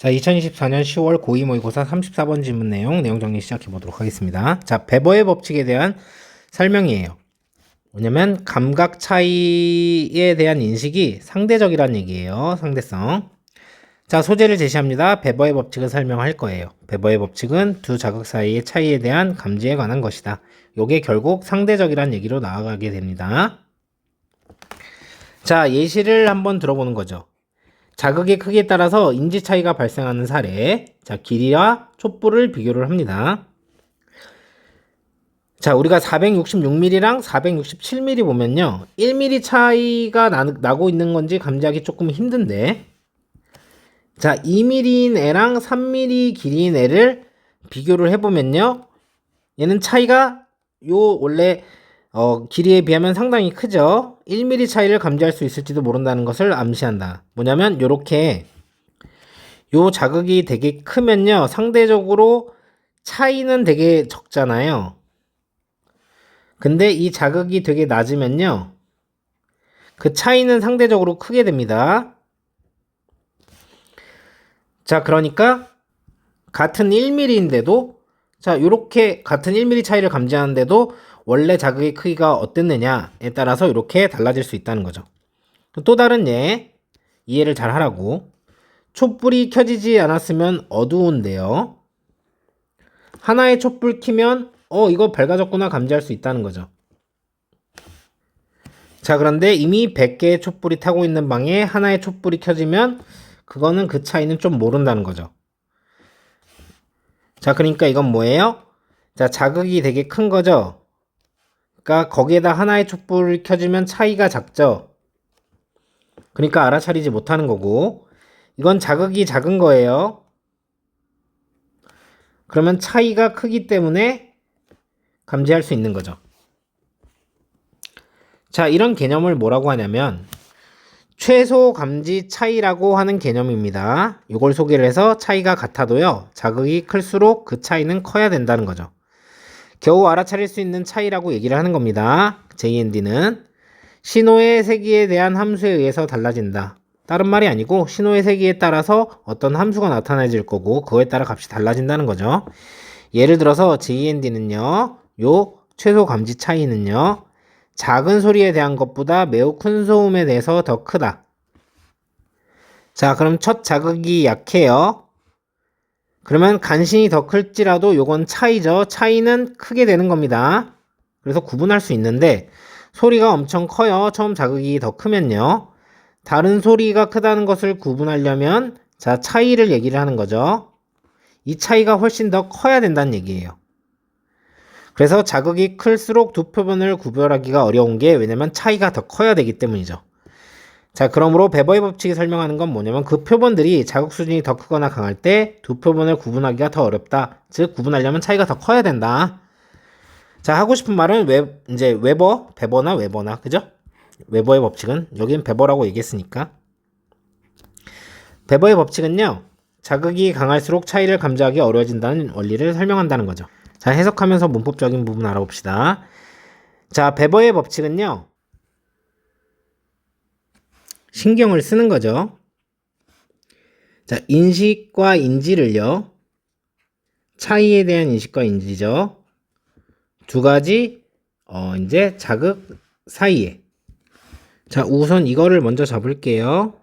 자, 2024년 10월 고2 모의고사 34번 질문 내용 정리 시작해 보도록 하겠습니다. 자, 베버의 법칙에 대한 설명이에요. 뭐냐면 감각 차이에 대한 인식이 상대적이란 얘기예요. 상대성. 자, 소재를 제시합니다. 베버의 법칙을 설명할 거예요. 베버의 법칙은 두 자극 사이의 차이에 대한 감지에 관한 것이다. 요게 결국 상대적이란 얘기로 나아가게 됩니다. 자, 예시를 한번 들어보는 거죠. 자극의 크기에 따라서 인지 차이가 발생하는 사례. 자, 길이와 촛불을 비교를 합니다. 자, 우리가 466mm랑 467mm 보면요, 1mm 차이가 나고 있는 건지 감지하기 조금 힘든데, 자, 2mm인 애랑 3mm 길이인 애를 비교를 해보면요, 얘는 차이가 원래 길이에 비하면 상당히 크죠. 1mm 차이를 감지할 수 있을지도 모른다는 것을 암시한다. 뭐냐면 요렇게 요 자극이 되게 크면요, 상대적으로 차이는 되게 적잖아요. 근데 이 자극이 되게 낮으면요, 그 차이는 상대적으로 크게 됩니다. 자, 그러니까 같은 1mm인데도, 자, 요렇게 같은 1mm 차이를 감지하는데도 원래 자극의 크기가 어땠느냐에 따라서 이렇게 달라질 수 있다는 거죠. 또 다른 예, 이해를 잘 하라고. 촛불이 켜지지 않았으면 어두운데요, 하나의 촛불 켜면 이거 밝아졌구나 감지할 수 있다는 거죠. 자, 그런데 이미 100개의 촛불이 타고 있는 방에 하나의 촛불이 켜지면 그거는 그 차이는 좀 모른다는 거죠. 자, 그러니까 이건 뭐예요? 자, 자극이 되게 큰 거죠. 그러니까 거기에다 하나의 촛불을 켜주면 차이가 작죠. 그러니까 알아차리지 못하는 거고, 이건 자극이 작은 거예요. 그러면 차이가 크기 때문에 감지할 수 있는 거죠. 자, 이런 개념을 뭐라고 하냐면 최소 감지 차이라고 하는 개념입니다. 이걸 소개를 해서 차이가 같아도요, 자극이 클수록 그 차이는 커야 된다는 거죠. 겨우 알아차릴 수 있는 차이라고 얘기를 하는 겁니다. JND는 신호의 세기에 대한 함수에 의해서 달라진다. 다른 말이 아니고 신호의 세기에 따라서 어떤 함수가 나타나질 거고 그거에 따라 값이 달라진다는 거죠. 예를 들어서 JND는요, 요 최소 감지 차이는요, 작은 소리에 대한 것보다 매우 큰 소음에 대해서 더 크다. 자, 그럼 첫 자극이 약해요. 그러면 간신히 더 클지라도 요건 차이죠. 차이는 크게 되는 겁니다. 그래서 구분할 수 있는데 소리가 엄청 커요. 처음 자극이 더 크면요. 다른 소리가 크다는 것을 구분하려면 자, 차이를 얘기를 하는 거죠. 이 차이가 훨씬 더 커야 된다는 얘기예요. 그래서 자극이 클수록 두 표본을 구별하기가 어려운 게 왜냐면 차이가 더 커야 되기 때문이죠. 자, 그러므로 베버의 법칙이 설명하는 건 뭐냐면 그 표본들이 자극 수준이 더 크거나 강할 때 두 표본을 구분하기가 더 어렵다. 즉 구분하려면 차이가 더 커야 된다. 자, 하고 싶은 말은 이제 베버나 웨버나, 그죠? 웨버의 법칙은 여긴 베버라고 얘기했으니까. 베버의 법칙은요, 자극이 강할수록 차이를 감지하기 어려워진다는 원리를 설명한다는 거죠. 자, 해석하면서 문법적인 부분 알아봅시다. 자, 베버의 법칙은요, 신경을 쓰는 거죠. 자, 인식과 인지를요, 차이에 대한 인식과 인지죠. 두 가지 이제 자극 사이에. 자, 우선 이거를 먼저 잡을게요.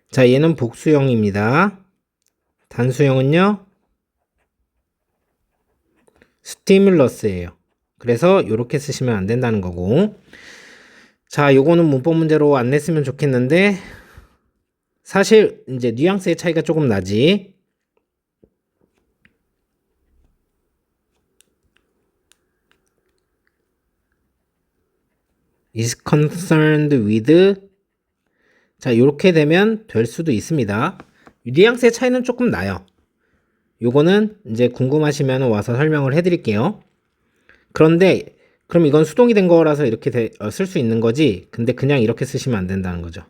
자, 얘는 복수형입니다. 단수형은요, 스티뮬러스예요. 그래서 이렇게 쓰시면 안 된다는 거고. 자, 요거는 문법 문제로 안 냈으면 좋겠는데 사실 이제 뉘앙스의 차이가 조금 나지. is concerned with. 자, 요렇게 되면 될 수도 있습니다. 뉘앙스의 차이는 조금 나요. 요거는 이제 궁금하시면 와서 설명을 해드릴게요. 그런데 그럼 이건 수동이 된 거라서 이렇게 쓸 수 있는 거지. 근데 그냥 이렇게 쓰시면 안 된다는 거죠.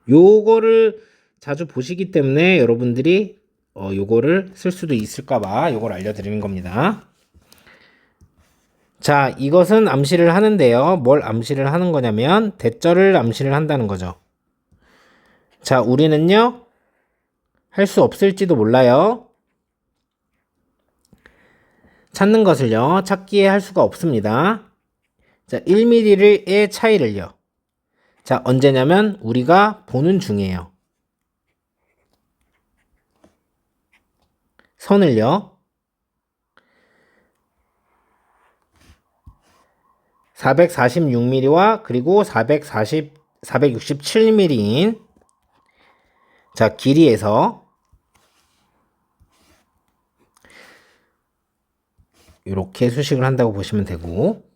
요거를 자주 보시기 때문에 여러분들이 요거를 쓸 수도 있을까봐 요걸 알려드리는 겁니다. 자, 이것은 암시를 하는데요. 뭘 암시를 하는 거냐면 대절을 암시를 한다는 거죠. 자, 우리는요, 할 수 없을지도 몰라요. 찾는 것을요, 찾기에 할 수가 없습니다. 자, 1mm의 차이를요. 자, 언제냐면 우리가 보는 중이에요. 선을요. 446mm와 그리고 467mm인 자, 길이에서 이렇게 수식을 한다고 보시면 되고,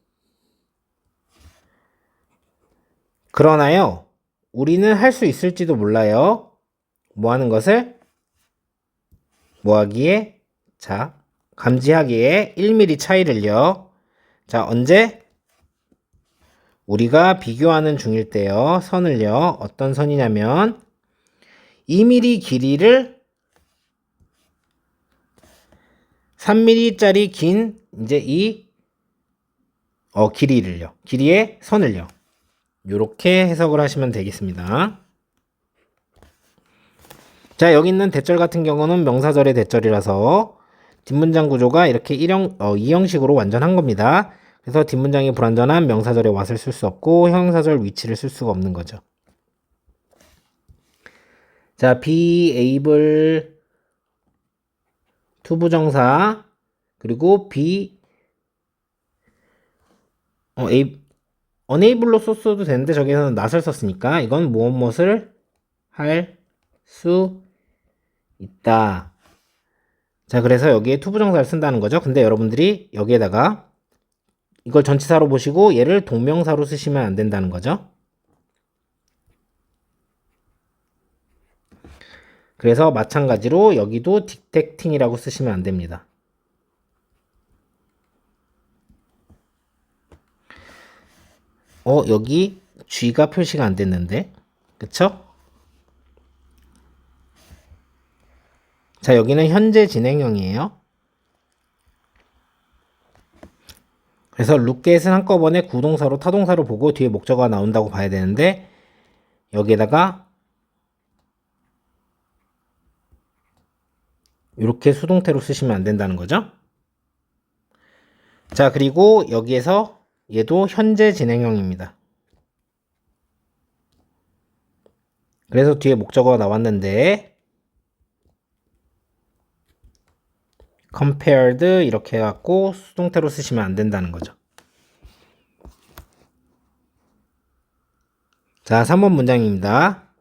그러나요, 우리는 할 수 있을지도 몰라요. 뭐 하는 것을? 뭐 하기에? 자, 감지하기에 1mm 차이를요. 자, 언제? 우리가 비교하는 중일 때요. 선을요. 어떤 선이냐면 2mm 길이를 3mm짜리 긴 이제 이 길이를요. 길이의 선을요. 요렇게 해석을 하시면 되겠습니다. 자, 여기 있는 대절 같은 경우는 명사절의 대절이라서 뒷문장 구조가 이렇게 이 형식으로 완전한 겁니다. 그래서 뒷문장이 불완전한 명사절의 what을 쓸 수 없고 형용사절 위치를 쓸 수가 없는 거죠. 자, be able 투부정사 그리고 be unable로 썼어도 되는데 저기서는 not을 썼으니까 이건 무엇을 할 수 있다. 자, 그래서 여기에 투부정사를 쓴다는 거죠. 근데 여러분들이 여기에다가 이걸 전치사로 보시고 얘를 동명사로 쓰시면 안 된다는 거죠. 그래서 마찬가지로 여기도 dictating이라고 쓰시면 안 됩니다. 여기 G가 표시가 안 됐는데. 그쵸? 자, 여기는 현재 진행형이에요. 그래서 look at은 한꺼번에 구동사로 타동사로 보고 뒤에 목적어가 나온다고 봐야 되는데 여기에다가 이렇게 수동태로 쓰시면 안 된다는 거죠. 자, 그리고 여기에서 얘도 현재 진행형입니다. 그래서 뒤에 목적어가 나왔는데 compared 이렇게 해갖고 수동태로 쓰시면 안 된다는 거죠. 자, 3번 문장입니다.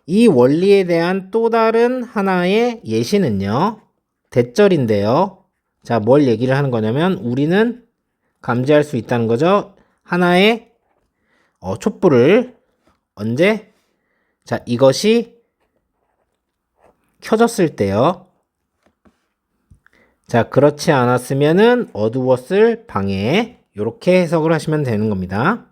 이 원리에 대한 또 다른 하나의 예시는요. 대절인데요. 자, 뭘 얘기를 하는 거냐면 우리는 감지할 수 있다는 거죠. 하나의 촛불을 언제? 자, 이것이 켜졌을 때요. 자, 그렇지 않았으면은 어두웠을 방에 이렇게 해석을 하시면 되는 겁니다.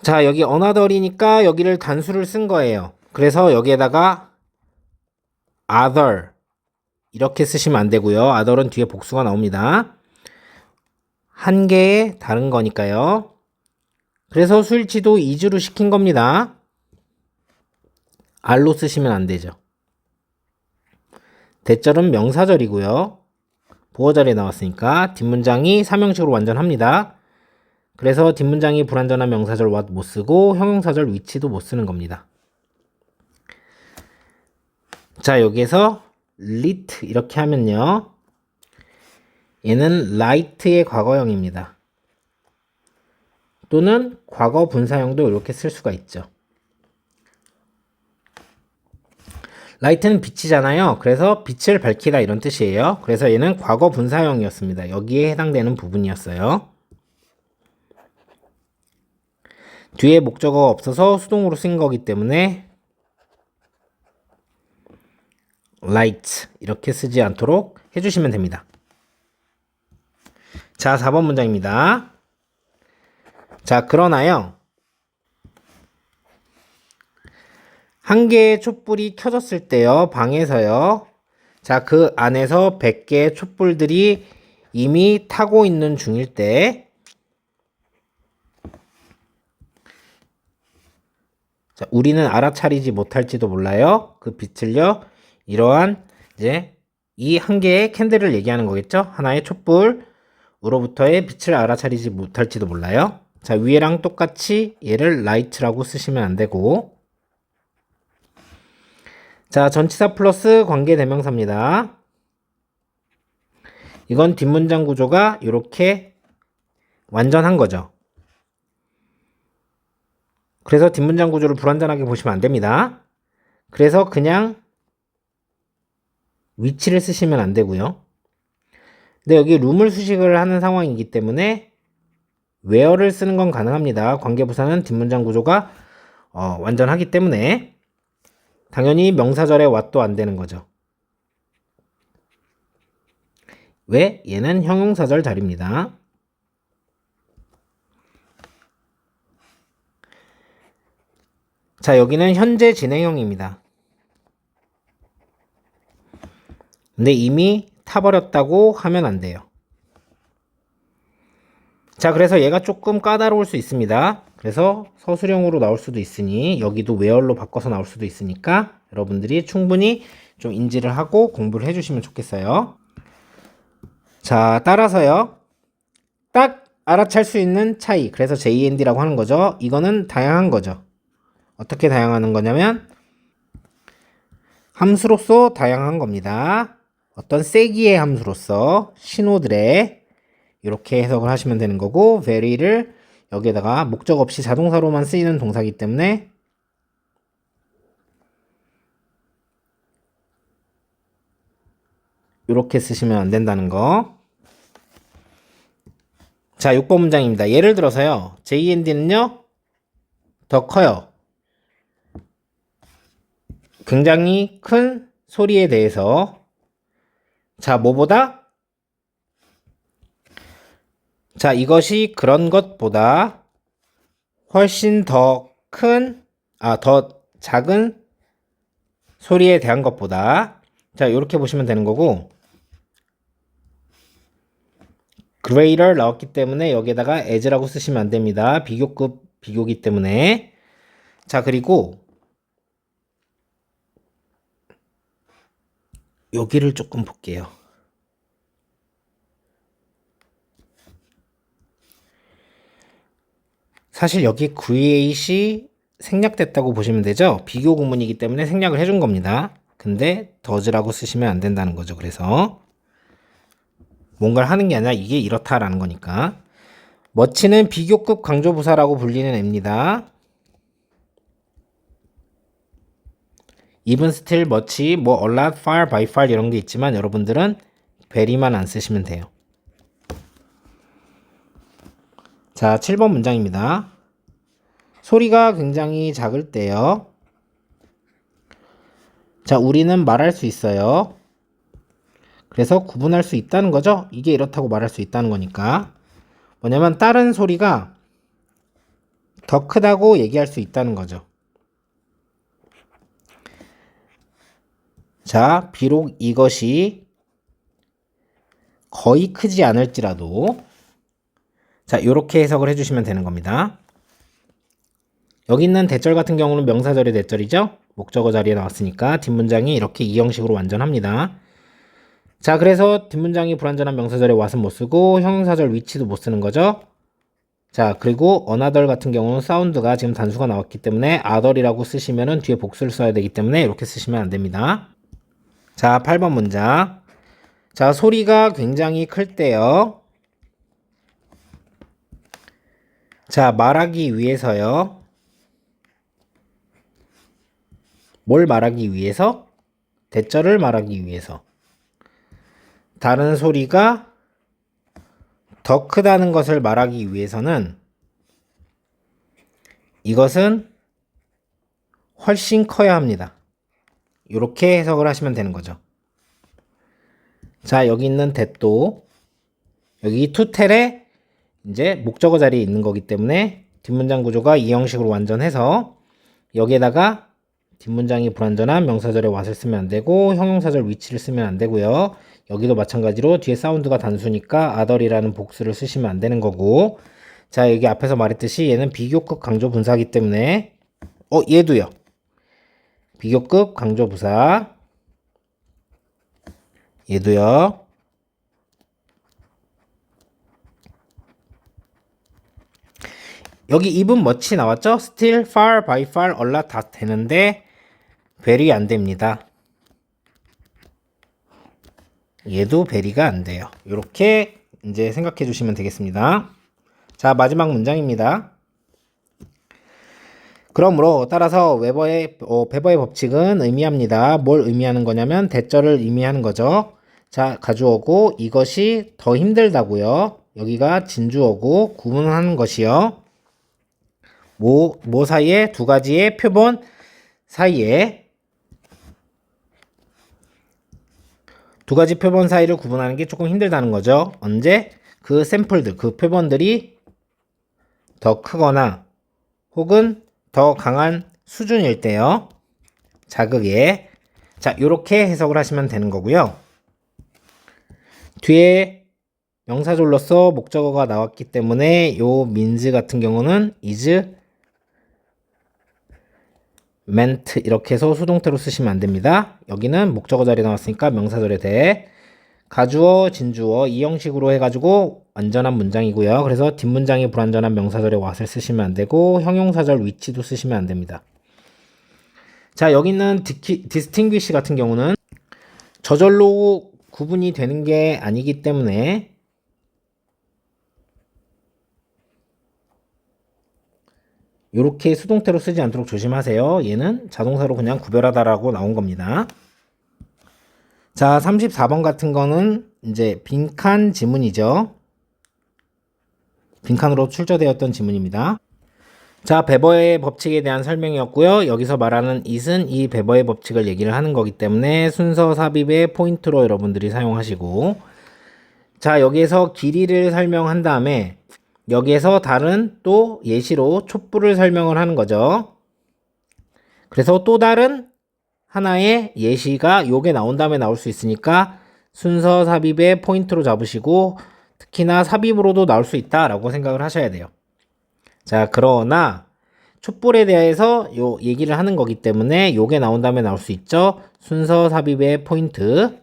자, 여기 another이니까 여기를 단수를 쓴 거예요. 그래서 여기에다가 other 이렇게 쓰시면 안 되고요. other은 뒤에 복수가 나옵니다. 한 개의 다른 거니까요. 그래서 수일치도 is로 시킨 겁니다. are로 쓰시면 안 되죠. 대절은 명사절이고요. 보어절에 나왔으니까 뒷문장이 삼형식으로 완전합니다. 그래서 뒷문장이 불완전한 명사절 what 못 쓰고 형용사절 which도 못 쓰는 겁니다. 자, 여기에서 lit 이렇게 하면요. 얘는 light의 과거형입니다. 또는 과거 분사형도 이렇게 쓸 수가 있죠. light는 빛이잖아요. 그래서 빛을 밝히다 이런 뜻이에요. 그래서 얘는 과거 분사형이었습니다. 여기에 해당되는 부분이었어요. 뒤에 목적어가 없어서 수동으로 쓴 거기 때문에 light 이렇게 쓰지 않도록 해주시면 됩니다. 자, 4번 문장입니다. 자, 그러나요. 한 개의 촛불이 켜졌을 때요. 방에서요. 자, 그 안에서 100개의 촛불들이 이미 타고 있는 중일 때 자, 우리는 알아차리지 못할지도 몰라요. 그 빛을요. 이러한 이제 이 한 개의 캔들을 얘기하는 거겠죠. 하나의 촛불으로부터의 빛을 알아차리지 못할지도 몰라요. 자, 위에랑 똑같이 얘를 light라고 쓰시면 안 되고, 자, 전치사 플러스 관계 대명사입니다. 이건 뒷문장 구조가 이렇게 완전한 거죠. 그래서 뒷문장 구조를 불완전하게 보시면 안 됩니다. 그래서 그냥 위치를 쓰시면 안 되고요. 근데 여기 룸을 수식을 하는 상황이기 때문에 where를 쓰는 건 가능합니다. 관계부사는 뒷문장 구조가 완전하기 때문에 당연히 명사절에 what도 안 되는 거죠. 왜? 얘는 형용사절 자리입니다. 자, 여기는 현재 진행형입니다. 근데 이미 타버렸다고 하면 안 돼요. 자, 그래서 얘가 조금 까다로울 수 있습니다. 그래서 서술형으로 나올 수도 있으니 여기도 where로 바꿔서 나올 수도 있으니까 여러분들이 충분히 좀 인지를 하고 공부를 해주시면 좋겠어요. 자, 따라서요. 딱 알아챌 수 있는 차이. 그래서 JND라고 하는 거죠. 이거는 다양한 거죠. 어떻게 다양한 거냐면 함수로서 다양한 겁니다. 어떤 세기의 함수로서 신호들의 이렇게 해석을 하시면 되는 거고, very를 여기에다가 목적 없이 자동사로만 쓰이는 동사이기 때문에 이렇게 쓰시면 안 된다는 거. 자, 6번 문장입니다. 예를 들어서요. JND는요. 더 커요. 굉장히 큰 소리에 대해서 자, 뭐보다? 자, 이것이 그런 것보다 훨씬 더 작은 소리에 대한 것보다 자, 이렇게 보시면 되는 거고 greater 나왔기 때문에 여기에다가 as라고 쓰시면 안 됩니다. 비교급 비교기 때문에 자, 그리고 여기를 조금 볼게요. 사실 여기 create이 생략됐다고 보시면 되죠. 비교 구문이기 때문에 생략을 해준 겁니다. 근데 does라고 쓰시면 안 된다는 거죠. 그래서 뭔가를 하는 게 아니라 이게 이렇다라는 거니까. much는 비교급 강조부사라고 불리는 애입니다. even, still, much, 뭐 a lot, far, by far 이런 게 있지만 여러분들은 very만 안 쓰시면 돼요. 자, 7번 문장입니다. 소리가 굉장히 작을 때요. 자, 우리는 말할 수 있어요. 그래서 구분할 수 있다는 거죠. 이게 이렇다고 말할 수 있다는 거니까. 뭐냐면 다른 소리가 더 크다고 얘기할 수 있다는 거죠. 자, 비록 이것이 거의 크지 않을지라도 자, 이렇게 해석을 해주시면 되는 겁니다. 여기 있는 대절 같은 경우는 명사절의 대절이죠. 목적어 자리에 나왔으니까 뒷문장이 이렇게 이 형식으로 완전합니다. 자, 그래서 뒷문장이 불완전한 명사절에 what은 못 쓰고 형용사절 위치도 못 쓰는 거죠. 자, 그리고 another 같은 경우는 사운드가 지금 단수가 나왔기 때문에 other이라고 쓰시면은 뒤에 복수를 써야 되기 때문에 이렇게 쓰시면 안 됩니다. 자, 8번 문장. 자, 소리가 굉장히 클 때요. 자, 말하기 위해서요. 뭘 말하기 위해서? 대절을 말하기 위해서. 다른 소리가 더 크다는 것을 말하기 위해서는 이것은 훨씬 커야 합니다. 이렇게 해석을 하시면 되는 거죠. 자, 여기 있는 that도 여기 to tell에 이제 목적어 자리에 있는 거기 때문에 뒷문장 구조가 이 형식으로 완전해서 여기에다가 뒷문장이 불완전한 명사절에 what을 쓰면 안 되고 형용사절 위치를 쓰면 안 되고요. 여기도 마찬가지로 뒤에 사운드가 단수니까 other이라는 복수를 쓰시면 안 되는 거고 자, 여기 앞에서 말했듯이 얘는 비교급 강조 분사이기 때문에 얘도요. 비교급 강조부사. 얘도요. 여기 even much 나왔죠? still, far, by far, a lot 다 되는데 very 안 됩니다. 얘도 very가 안 돼요. 이렇게 이제 생각해 주시면 되겠습니다. 자, 마지막 문장입니다. 그러므로 따라서 베버의 법칙은 의미합니다. 뭘 의미하는 거냐면 대절을 의미하는 거죠. 자, 가주어고 이것이 더 힘들다고요. 여기가 진주어고 구분하는 것이요. 뭐 사이에 두 가지의 표본 사이에 두 가지 표본 사이를 구분하는 게 조금 힘들다는 거죠. 언제? 그 샘플들, 그 표본들이 더 크거나 혹은 더 강한 수준일 때요. 자극에. 자, 요렇게 해석을 하시면 되는 거고요. 뒤에 명사절로서 목적어가 나왔기 때문에 요 means 같은 경우는 is meant 이렇게 해서 수동태로 쓰시면 안 됩니다. 여기는 목적어 자리 나왔으니까 명사절에 대해 가주어, 진주어 이 형식으로 해가지고 완전한 문장이고요. 그래서 뒷문장이 불완전한 명사절에 what을 쓰시면 안 되고 형용사절 위치도 쓰시면 안 됩니다. 자, 여기 있는 distinguish 같은 경우는 저절로 구분이 되는 게 아니기 때문에 이렇게 수동태로 쓰지 않도록 조심하세요. 얘는 자동사로 그냥 구별하다라고 나온 겁니다. 자, 34번 같은 거는 이제 빈칸 지문이죠. 빈칸으로 출제되었던 지문입니다. 자, 베버의 법칙에 대한 설명이었고요. 여기서 말하는 it은 이 베버의 법칙을 얘기를 하는 거기 때문에 순서 삽입의 포인트로 여러분들이 사용하시고, 자, 여기에서 길이를 설명한 다음에 여기에서 다른 또 예시로 촛불을 설명을 하는 거죠. 그래서 또 다른 하나의 예시가 요게 나온 다음에 나올 수 있으니까 순서 삽입의 포인트로 잡으시고 특히나 삽입으로도 나올 수 있다라고 생각을 하셔야 돼요. 자, 그러나 촛불에 대해서 요 얘기를 하는 거기 때문에 요게 나온 다음에 나올 수 있죠. 순서 삽입의 포인트.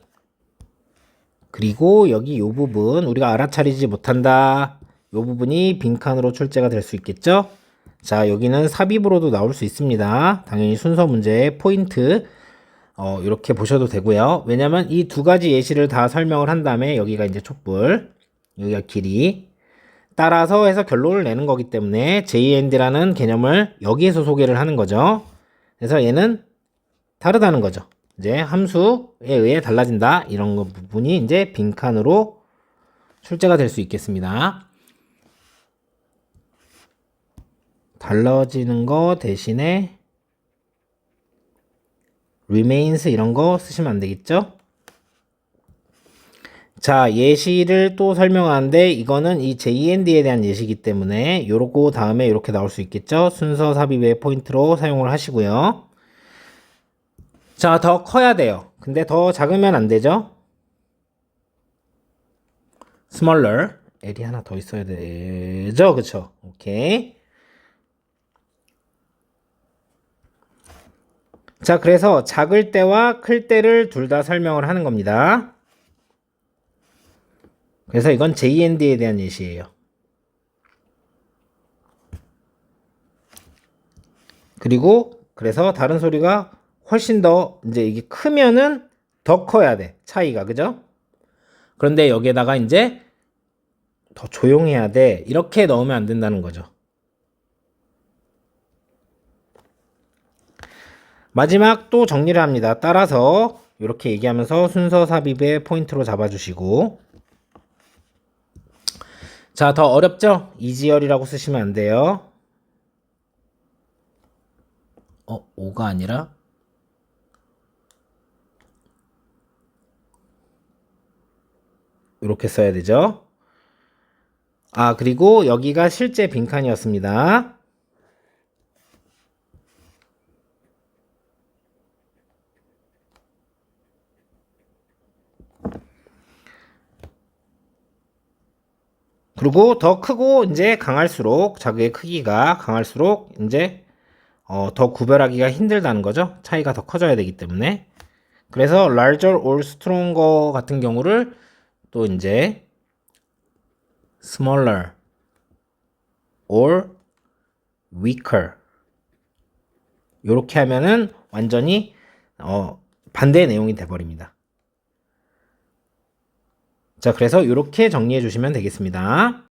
그리고 여기 요 부분 우리가 알아차리지 못한다. 요 부분이 빈칸으로 출제가 될 수 있겠죠. 자, 여기는 삽입으로도 나올 수 있습니다. 당연히 순서 문제의 포인트 이렇게 보셔도 되고요. 왜냐면 이 두 가지 예시를 다 설명을 한 다음에 여기가 이제 촛불, 여기가 길이 따라서 해서 결론을 내는 거기 때문에 JND라는 개념을 여기에서 소개를 하는 거죠. 그래서 얘는 다르다는 거죠. 이제 함수에 의해 달라진다. 이런 부분이 이제 빈칸으로 출제가 될 수 있겠습니다. 달라지는 거 대신에 remains 이런 거 쓰시면 안 되겠죠? 자, 예시를 또 설명하는데 이거는 이 JND에 대한 예시이기 때문에 요러고 다음에 이렇게 나올 수 있겠죠? 순서 삽입의 포인트로 사용을 하시고요. 자, 더 커야 돼요. 근데 더 작으면 안 되죠? smaller. L이 하나 더 있어야 되죠? 그쵸? 오케이. 자, 그래서 작을 때와 클 때를 둘 다 설명을 하는 겁니다. 그래서 이건 JND에 대한 예시예요. 그리고 그래서 다른 소리가 훨씬 더 이제 이게 크면은 더 커야 돼. 차이가. 그죠? 그런데 여기에다가 이제 더 조용해야 돼. 이렇게 넣으면 안 된다는 거죠. 마지막 또 정리를 합니다. 따라서 이렇게 얘기하면서 순서 삽입의 포인트로 잡아주시고 자, 더 어렵죠? 이지열이라고 쓰시면 안 돼요. 5가 아니라 이렇게 써야 되죠. 아, 그리고 여기가 실제 빈칸이었습니다. 그리고 더 크고 이제 강할수록 자극의 크기가 강할수록 이제 더 구별하기가 힘들다는 거죠. 차이가 더 커져야 되기 때문에. 그래서 larger or stronger 같은 경우를 또 이제 smaller or weaker 요렇게 하면은 완전히 반대의 내용이 돼버립니다. 자, 그래서 이렇게 정리해 주시면 되겠습니다.